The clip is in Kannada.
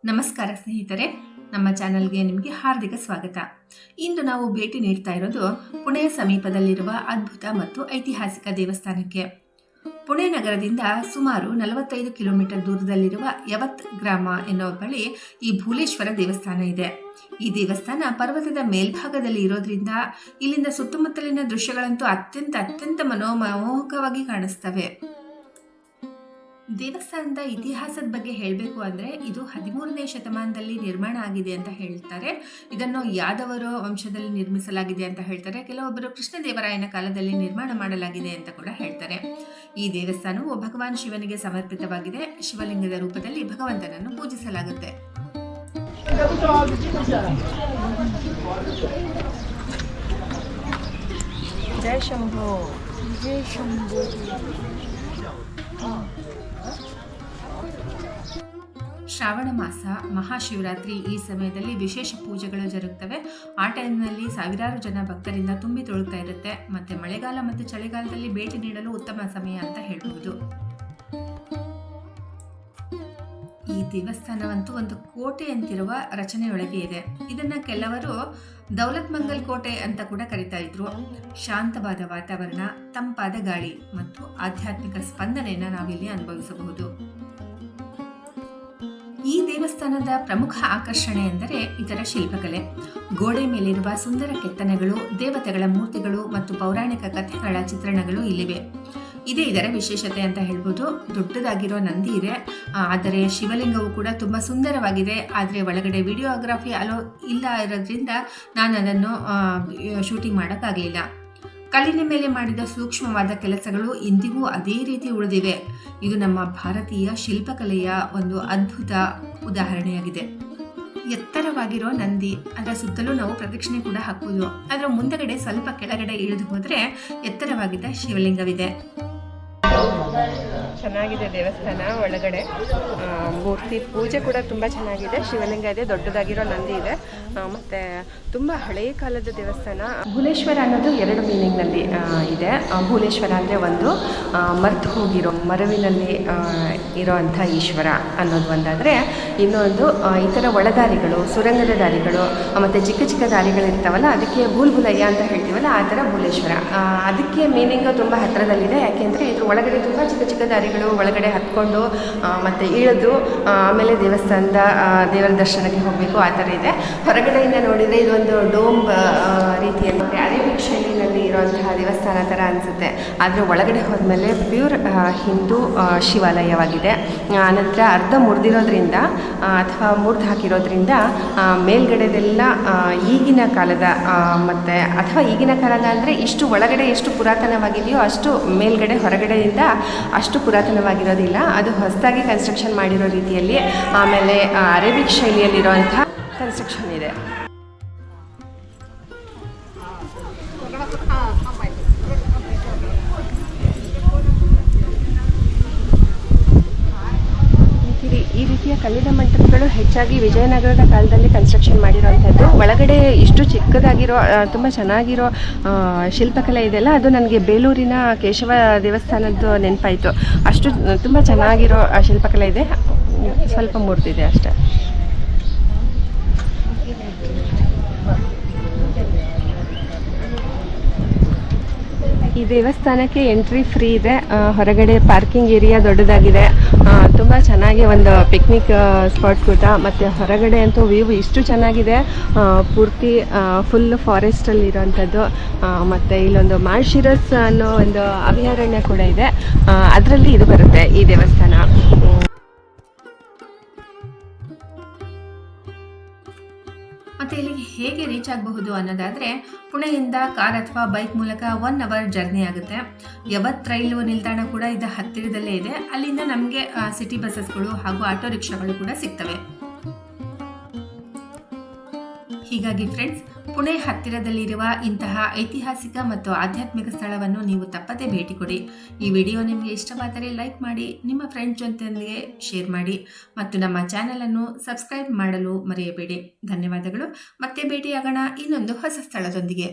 ನಮಸ್ಕಾರ ಸ್ನೇಹಿತರೆ, ನಮ್ಮ ಚಾನೆಲ್ಗೆ ನಿಮಗೆ ಹಾರ್ದಿಕ ಸ್ವಾಗತ. ಇಂದು ನಾವು ಭೇಟಿ ನೀಡ್ತಾ ಇರೋದು ಪುಣೆಯ ಸಮೀಪದಲ್ಲಿರುವ ಅದ್ಭುತ ಮತ್ತು ಐತಿಹಾಸಿಕ ದೇವಸ್ಥಾನಕ್ಕೆ. ಪುಣೆ ನಗರದಿಂದ ಸುಮಾರು 45 ಕಿಲೋಮೀಟರ್ ದೂರದಲ್ಲಿರುವ ಯವತ್ ಗ್ರಾಮ ಎನ್ನುವ ಬಳಿ ಈ ಭೂಲೇಶ್ವರ ದೇವಸ್ಥಾನ ಇದೆ. ಈ ದೇವಸ್ಥಾನ ಪರ್ವತದ ಮೇಲ್ಭಾಗದಲ್ಲಿ ಇರೋದ್ರಿಂದ ಇಲ್ಲಿಂದ ಸುತ್ತಮುತ್ತಲಿನ ದೃಶ್ಯಗಳಂತೂ ಅತ್ಯಂತ ಮನೋಮೋಹಕವಾಗಿ ಕಾಣಿಸ್ತವೆ. ದೇವಸ್ಥಾನದ ಇತಿಹಾಸದ ಬಗ್ಗೆ ಹೇಳಬೇಕು ಅಂದರೆ ಇದು 13ನೇ ಶತಮಾನದಲ್ಲಿ ನಿರ್ಮಾಣ ಆಗಿದೆ ಅಂತ ಹೇಳ್ತಾರೆ. ಇದನ್ನು ಯಾದವರ ವಂಶದಲ್ಲಿ ನಿರ್ಮಿಸಲಾಗಿದೆ ಅಂತ ಹೇಳ್ತಾರೆ. ಕೆಲವೊಬ್ಬರು ಕೃಷ್ಣದೇವರಾಯನ ಕಾಲದಲ್ಲಿ ನಿರ್ಮಾಣ ಮಾಡಲಾಗಿದೆ ಅಂತ ಕೂಡ ಹೇಳ್ತಾರೆ. ಈ ದೇವಸ್ಥಾನವು ಭಗವಾನ್ ಶಿವನಿಗೆ ಸಮರ್ಪಿತವಾಗಿದೆ. ಶಿವಲಿಂಗದ ರೂಪದಲ್ಲಿ ಭಗವಂತನನ್ನು ಪೂಜಿಸಲಾಗುತ್ತೆ. ಜಯ ಶಂಭೋ. ಜಯ ಶಂಭೋ. ಶ್ರಾವಣ ಮಾಸ, ಮಹಾಶಿವರಾತ್ರಿ ಈ ಸಮಯದಲ್ಲಿ ವಿಶೇಷ ಪೂಜೆಗಳು ಜರುಗುತ್ತವೆ. ಆ ಟೈಮ್ನಲ್ಲಿ ಸಾವಿರಾರು ಜನ ಭಕ್ತರಿಂದ ತುಂಬಿ ತುಳುಕ್ತಾ ಇರುತ್ತೆ. ಮತ್ತೆ ಮಳೆಗಾಲ ಮತ್ತು ಚಳಿಗಾಲದಲ್ಲಿ ಭೇಟಿ ನೀಡಲು ಉತ್ತಮ ಸಮಯ ಅಂತ ಹೇಳಬಹುದು. ಈ ದೇವಸ್ಥಾನವಂತೂ ಒಂದು ಕೋಟೆ ಅಂತಿರುವ ರಚನೆಯೊಳಗೆ ಇದೆ. ಇದನ್ನ ಕೆಲವರು ದೌಲತ್ ಮಂಗಲ್ ಕೋಟೆ ಅಂತ ಕೂಡ ಕರೀತಾ ಇದ್ರು. ಶಾಂತವಾದ ವಾತಾವರಣ, ತಂಪಾದ ಗಾಳಿ ಮತ್ತು ಆಧ್ಯಾತ್ಮಿಕ ಸ್ಪಂದನೆಯನ್ನು ನಾವಿಲ್ಲಿ ಅನುಭವಿಸಬಹುದು. ಈ ದೇವಸ್ಥಾನದ ಪ್ರಮುಖ ಆಕರ್ಷಣೆ ಎಂದರೆ ಇದರ ಶಿಲ್ಪಕಲೆ. ಗೋಡೆ ಮೇಲಿರುವ ಸುಂದರ ಕೆತ್ತನೆಗಳು, ದೇವತೆಗಳ ಮೂರ್ತಿಗಳು ಮತ್ತು ಪೌರಾಣಿಕ ಕಥೆಗಳ ಚಿತ್ರಣಗಳು ಇಲ್ಲಿವೆ. ಇದೇ ಇದರ ವಿಶೇಷತೆ ಅಂತ ಹೇಳ್ಬೋದು. ದೊಡ್ಡದಾಗಿರೋ ನಂದಿ ಇದೆ, ಆದರೆ ಶಿವಲಿಂಗವು ಕೂಡ ತುಂಬ ಸುಂದರವಾಗಿದೆ. ಆದರೆ ಒಳಗಡೆ ವಿಡಿಯೋಗ್ರಫಿ ಅಲೋ ಇಲ್ಲ ಇರೋದ್ರಿಂದ ನಾನು ಅದನ್ನು ಶೂಟಿಂಗ್ ಮಾಡೋಕ್ಕಾಗಲಿಲ್ಲ. ಕಲ್ಲಿನ ಮೇಲೆ ಮಾಡಿದ ಸೂಕ್ಷ್ಮವಾದ ಕೆಲಸಗಳು ಇಂದಿಗೂ ಅದೇ ರೀತಿ ಉಳಿದಿವೆ. ಇದು ನಮ್ಮ ಭಾರತೀಯ ಶಿಲ್ಪಕಲೆಯ ಒಂದು ಅದ್ಭುತ ಉದಾಹರಣೆಯಾಗಿದೆ. ಎತ್ತರವಾಗಿರೋ ನಂದಿ, ಅದರ ಸುತ್ತಲೂ ನಾವು ಪ್ರದಕ್ಷಿಣೆ ಕೂಡ ಹಾಕಬಹುದು. ಅದರ ಮುಂದಗಡೆ ಸ್ವಲ್ಪ ಕೆಳಗಡೆ ಇಳಿದು ಹೋದರೆ ಎತ್ತರವಾಗಿದ್ದ ಶಿವಲಿಂಗವಿದೆ. ಚೆನ್ನಾಗಿದೆ ದೇವಸ್ಥಾನ. ಒಳಗಡೆ ಮೂರ್ತಿ ಪೂಜೆ ಕೂಡ ತುಂಬ ಚೆನ್ನಾಗಿದೆ. ಶಿವಲಿಂಗ ಇದೆ, ದೊಡ್ಡದಾಗಿರೋ ನಂದಿ ಇದೆ, ಮತ್ತು ತುಂಬ ಹಳೆಯ ಕಾಲದ ದೇವಸ್ಥಾನ. ಭೂಲೇಶ್ವರ ಅನ್ನೋದು 2 ಮೀನಿಂಗ್ನಲ್ಲಿ ಇದೆ. ಭೂಲೇಶ್ವರ ಅಂದರೆ ಒಂದು ಮರ್ತು ಹೋಗಿರೋ ಮರವಿನಲ್ಲಿ ಇರೋವಂಥ ಈಶ್ವರ ಅನ್ನೋದು ಒಂದಾದರೆ, ಇನ್ನೊಂದು ಈ ಥರ ಒಳದಾರಿಗಳು, ಸುರಂಗದ ದಾರಿಗಳು ಮತ್ತು ಚಿಕ್ಕ ಚಿಕ್ಕ ದಾರಿಗಳಿರ್ತಾವಲ್ಲ, ಅದಕ್ಕೆ ಭೂಲ್ಭುಲಯ್ಯ ಅಂತ ಹೇಳ್ತೀವಲ್ಲ, ಆ ಥರ ಭೂಲೇಶ್ವರ. ಅದಕ್ಕೆ ಮೀನಿಂಗು ತುಂಬ ಹತ್ತಿರದಲ್ಲಿದೆ. ಯಾಕೆಂದರೆ ಇದ್ರ ಒಳಗಡೆ ತುಂಬ ಚಿಕ್ಕ ಚಿಕ್ಕ ದಾರಿಗಳು, ಒಳಗಡೆ ಹತ್ಕೊಂಡು ಮತ್ತು ಇಳಿದು ಆಮೇಲೆ ದೇವಸ್ಥಾನದ ದೇವರ ದರ್ಶನಕ್ಕೆ ಹೋಗಬೇಕು, ಆ ಥರ ಇದೆ. ಹೊರಗಡೆಯಿಂದ ನೋಡಿದರೆ ಇದೊಂದು ಡೋಮ್ ರೀತಿಯಲ್ಲಿ ಅರೇಬಿಕ್ ಶೈಲಿನಲ್ಲಿ ಇರುವಂತಹ ದೇವಸ್ಥಾನ ಥರ ಅನಿಸುತ್ತೆ. ಆದರೆ ಒಳಗಡೆ ಹೋದ್ಮೇಲೆ ಪ್ಯೂರ್ ಹಿಂದೂ ಶಿವಾಲಯವಾಗಿದೆ. ಆನಂತರ ಅರ್ಧ ಮುರಿದಿರೋದ್ರಿಂದ ಅಥವಾ ಮುರಿದು ಹಾಕಿರೋದ್ರಿಂದ ಮೇಲ್ಗಡೆದೆಲ್ಲ ಈಗಿನ ಕಾಲದ ಮತ್ತು ಅಥವಾ ಈಗಿನ ಕಾಲದ ಅಂದರೆ ಇಷ್ಟು ಒಳಗಡೆ ಎಷ್ಟು ಪುರಾತನವಾಗಿದೆಯೋ ಅಷ್ಟು ಮೇಲ್ಗಡೆ ಹೊರಗಡೆಯಿಂದ ಅಷ್ಟು ಪುರಾತನವಾಗಿರೋದಿಲ್ಲ. ಅದು ಹೊಸದಾಗಿ ಕನ್ಸ್ಟ್ರಕ್ಷನ್ ಮಾಡಿರೋ ರೀತಿಯಲ್ಲಿ, ಆಮೇಲೆ ಅರೇಬಿಕ್ ಶೈಲಿಯಲ್ಲಿರುವಂಥ ಕನ್ಸ್ಟ್ರಕ್ಷನ್ ಇದೆ. ಈ ರೀತಿಯ ಕಲ್ಲಿನ ಮಂಟಪಗಳು ಹೆಚ್ಚಾಗಿ ವಿಜಯನಗರದ ಕಾಲದಲ್ಲಿ ಕನ್ಸ್ಟ್ರಕ್ಷನ್ ಮಾಡಿರೋವಂಥದ್ದು. ಒಳಗಡೆ ಇಷ್ಟು ಚಿಕ್ಕದಾಗಿರೋ ತುಂಬ ಚೆನ್ನಾಗಿರೋ ಶಿಲ್ಪಕಲೆ ಇದೆಯಲ್ಲ, ಅದು ನನಗೆ ಬೇಲೂರಿನ ಕೇಶವ ದೇವಸ್ಥಾನದ್ದು ನೆನಪಾಯಿತು. ಅಷ್ಟು ತುಂಬ ಚೆನ್ನಾಗಿರೋ ಶಿಲ್ಪಕಲೆ ಇದೆ. ಸ್ವಲ್ಪ ಮುರಿದಿದೆ ಅಷ್ಟೇ. ಈ ದೇವಸ್ಥಾನಕ್ಕೆ ಎಂಟ್ರಿ ಫ್ರೀ ಇದೆ. ಹೊರಗಡೆ ಪಾರ್ಕಿಂಗ್ ಏರಿಯಾ ದೊಡ್ಡದಾಗಿದೆ. ತುಂಬ ಚೆನ್ನಾಗಿ ಒಂದು ಪಿಕ್ನಿಕ್ ಸ್ಪಾಟ್ ಕೂಡ. ಮತ್ತು ಹೊರಗಡೆ ಅಂತೂ ವ್ಯೂ ಇಷ್ಟು ಚೆನ್ನಾಗಿದೆ. ಪೂರ್ತಿ ಫುಲ್ ಫಾರೆಸ್ಟಲ್ಲಿ ಇರೋವಂಥದ್ದು. ಮತ್ತು ಇಲ್ಲೊಂದು ಮಾಳ್ಶಿರಸ್ ಅನ್ನೋ ಒಂದು ಅಭಯಾರಣ್ಯ ಕೂಡ ಇದೆ. ಅದರಲ್ಲಿ ಇದು ಬರುತ್ತೆ ಈ ದೇವಸ್ಥಾನ. ಮತ್ತು ಇಲ್ಲಿಗೆ ಹೇಗೆ ರೀಚ್ ಆಗಬಹುದು ಅನ್ನೋದಾದರೆ, ಪುಣೆಯಿಂದ ಕಾರ್ ಅಥವಾ ಬೈಕ್ ಮೂಲಕ 1 ಅವರ್ ಜರ್ನಿ ಆಗುತ್ತೆ. ಯವತ್ ರೈಲು ನಿಲ್ದಾಣ ಕೂಡ ಇದು ಹತ್ತಿರದಲ್ಲೇ ಇದೆ. ಅಲ್ಲಿಂದ ನಮಗೆ ಸಿಟಿ ಬಸ್ಸಸ್ಗಳು ಹಾಗೂ ಆಟೋ ರಿಕ್ಷಾಗಳು ಕೂಡ ಸಿಗ್ತವೆ. ಹೀಗಾಗಿ ಫ್ರೆಂಡ್ಸ್, ಪುಣೆ ಹತ್ತಿರದಲ್ಲಿರುವ ಇಂತಹ ಐತಿಹಾಸಿಕ ಮತ್ತು ಆಧ್ಯಾತ್ಮಿಕ ಸ್ಥಳವನ್ನು ನೀವು ತಪ್ಪದೇ ಭೇಟಿ ಕೊಡಿ. ಈ ವಿಡಿಯೋ ನಿಮಗೆ ಇಷ್ಟವಾದರೆ ಲೈಕ್ ಮಾಡಿ, ನಿಮ್ಮ ಫ್ರೆಂಡ್ಸ್ ಜೊತೆಯೊಂದಿಗೆ ಶೇರ್ ಮಾಡಿ ಮತ್ತು ನಮ್ಮ ಚಾನೆಲನ್ನು ಸಬ್ಸ್ಕ್ರೈಬ್ ಮಾಡಲು ಮರೆಯಬೇಡಿ. ಧನ್ಯವಾದಗಳು. ಮತ್ತೆ ಭೇಟಿಯಾಗೋಣ ಇನ್ನೊಂದು ಹೊಸ ಸ್ಥಳದೊಂದಿಗೆ.